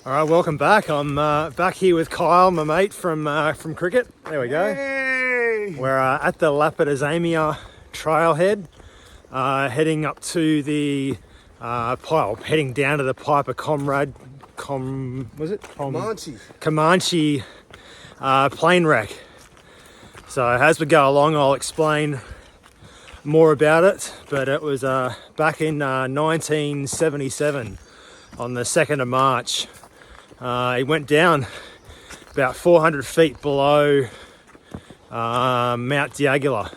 All right, welcome back. I'm back here with Kyle, my mate from cricket. There we go. Hey! We're at the Lapidozamia trailhead, heading up to the heading down to the Piper Comanche plane wreck. So as we go along, I'll explain more about it. But it was back in 1977 on the 2nd of March. He went down about 400 feet below Mount Diagula.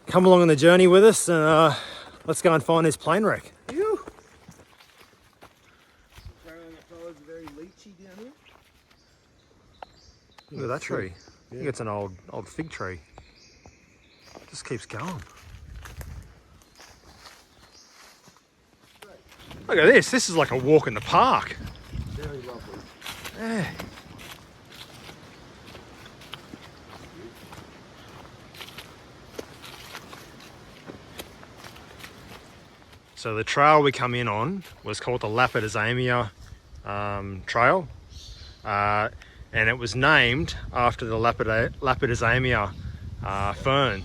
Come along on the journey with us and let's go and find this plane wreck. Phew. Apparently that fella's very leechy down here. Look at that tree. I think it's an old fig tree. It just keeps going. Look at this. This is like a walk in the park. Very lovely. Yeah. So the trail we come in on was called the Lapidozamia Trail, and it was named after the Lapidozamia fern.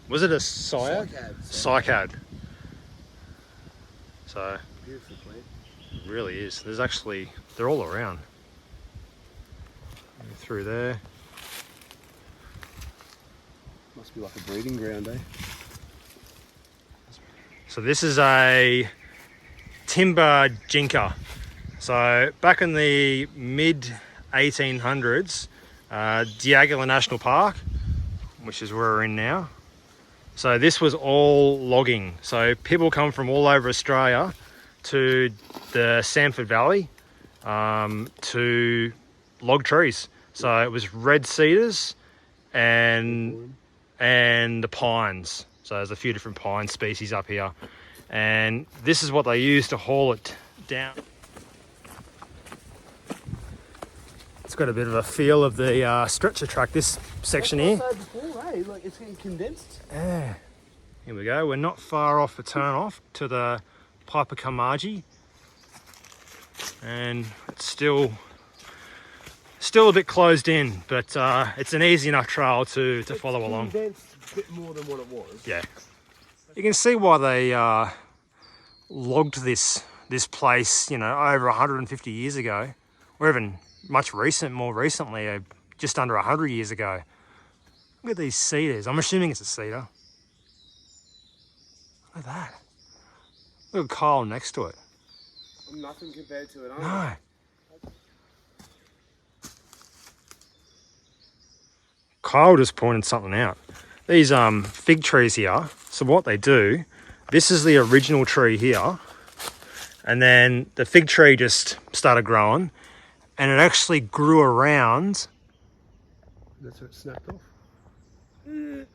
Was it a cycad? Cycad. So Beautiful plant. it really is. They're all around. Through there. Must be like a breeding ground, eh? So this is a timber jinka. So back in the mid 1800s, Diagula National Park, which is where we're in now. So this was all logging. So people come from all over Australia to the Samford Valley to log trees. So it was red cedars and the pines. So there's a few different pine species up here. And this is what they use to haul it down. It's got a bit of a feel of the stretcher track, this section here. Before, eh? Like it's getting condensed. Yeah. Here we go. We're not far off the turn off to the Piper Comanche. And it's still a bit closed in, but it's an easy enough trail to follow along. Condensed a bit more than what it was. Yeah. You can see why they logged this place, over 150 years ago, or even more recently, just under 100 years ago. Look at these cedars. I'm assuming it's a cedar. Look at that. Look at Kyle next to it. Nothing compared to it, aren't No. Kyle just pointed something out. These fig trees here, so what they do, this is the original tree here, and then the fig tree just started growing, and it actually grew around. That's where it snapped off.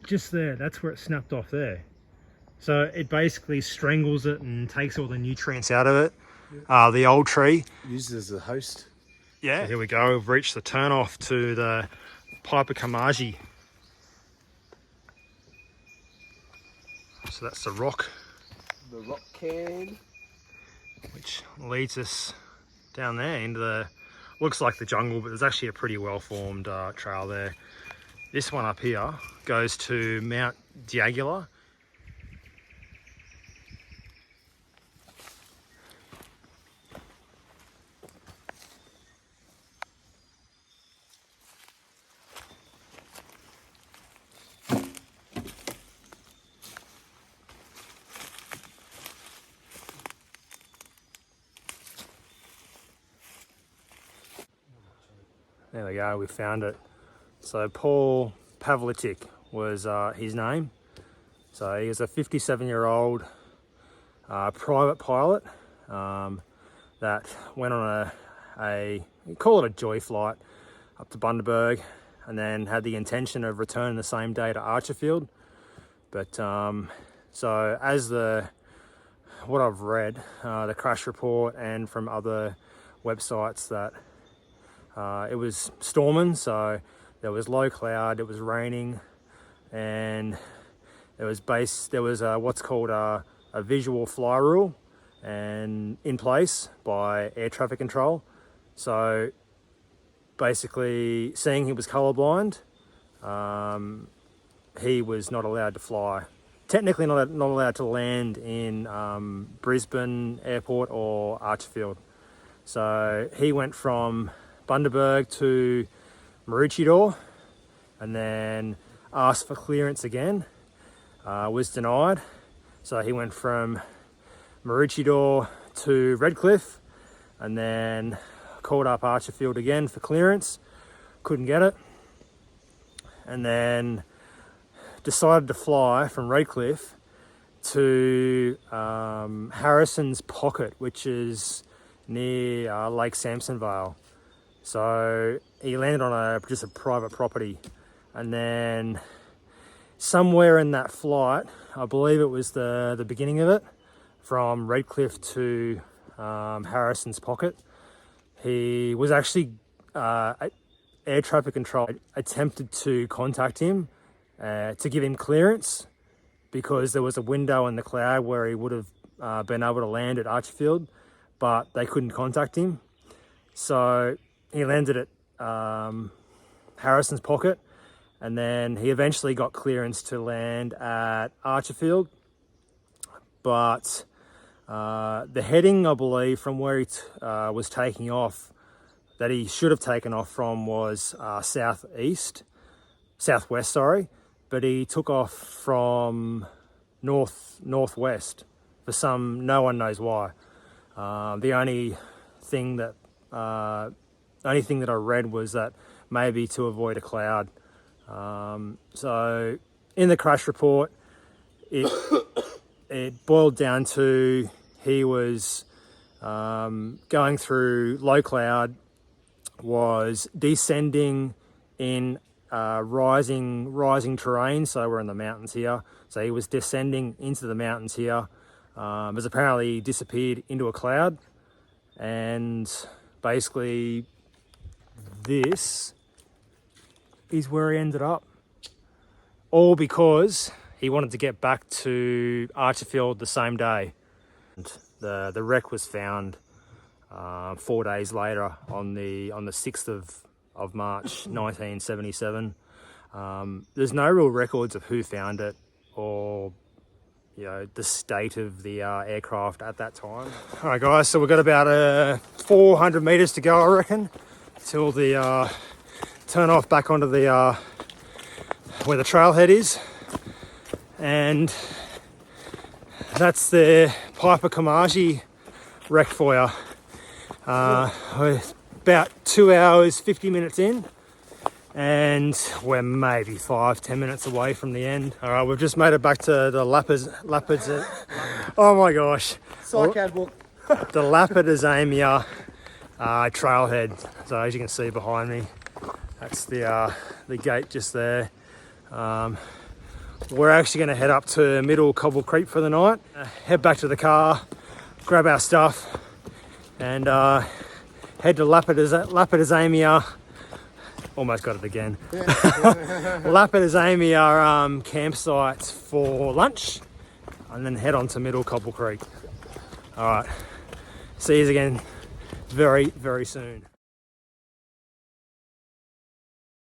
Just there, that's where it snapped off there. So it basically strangles it and takes all the nutrients out of it. The old tree. Used as a host. Yeah. So here we go, we've reached the turn off to the Piper Comanche. So that's the rock. The rock can. Which leads us down there into looks like the jungle, but there's actually a pretty well-formed trail there. This one up here goes to Mount Diagula. There we go, we found it. So Paul Pavlitic was his name. So he was a 57-year-old private pilot that went on you call it a joy flight up to Bundaberg, and then had the intention of returning the same day to Archerfield. But so as what I've read, the crash report and from other websites, that it was storming, so there was low cloud, it was raining, and there was what's called a visual fly rule, and in place by air traffic control. So basically, seeing he was colourblind, he was not allowed to fly. Technically not allowed to land in Brisbane Airport or Archerfield. So he went from Bundaberg to Maroochydore and then asked for clearance again, was denied. So he went from Maroochydore to Redcliffe and then called up Archerfield again for clearance, couldn't get it, and then decided to fly from Redcliffe to Harrison's Pocket, which is near Lake Samson Vale. So he landed on just a private property, and then somewhere in that flight, I believe it was the beginning of it, from Redcliffe to Harrison's Pocket, he was actually air traffic control attempted to contact him to give him clearance, because there was a window in the cloud where he would have been able to land at Archerfield, but they couldn't contact him. So he landed at Harrison's Pocket, and then he eventually got clearance to land at Archerfield. But the heading, I believe, from where he was taking off, that he should have taken off from, was southwest, but he took off from northwest for no one knows why. The only thing that I read was that maybe to avoid a cloud. So in the crash report, it boiled down to he was going through low cloud, was descending in rising terrain. So we're in the mountains here. So he was descending into the mountains here. Has apparently disappeared into a cloud, and basically this is where he ended up. All because he wanted to get back to Archerfield the same day. And the wreck was found 4 days later on the 6th of March 1977. There's no real records of who found it or the state of the aircraft at that time. All right, guys, so we've got about 400 meters to go, I reckon, till the turn off back onto the where the trailhead is, and that's the Piper Comanche wreck for you. We're about 2 hours 50 minutes in, and we're maybe 5-10 minutes away from the end. All right, we've just made it back to the Lapids. Oh my gosh, Psychad book. the Lapidizamia trailhead. So as you can see behind me, that's the gate just there. We're actually going to head up to Middle Cobble Creek for the night, head back to the car, grab our stuff, and head to Lapidizamia. Almost got it again. Lapidizamia campsite for lunch, and then head on to Middle Cobble Creek. All right, see you again very, very soon.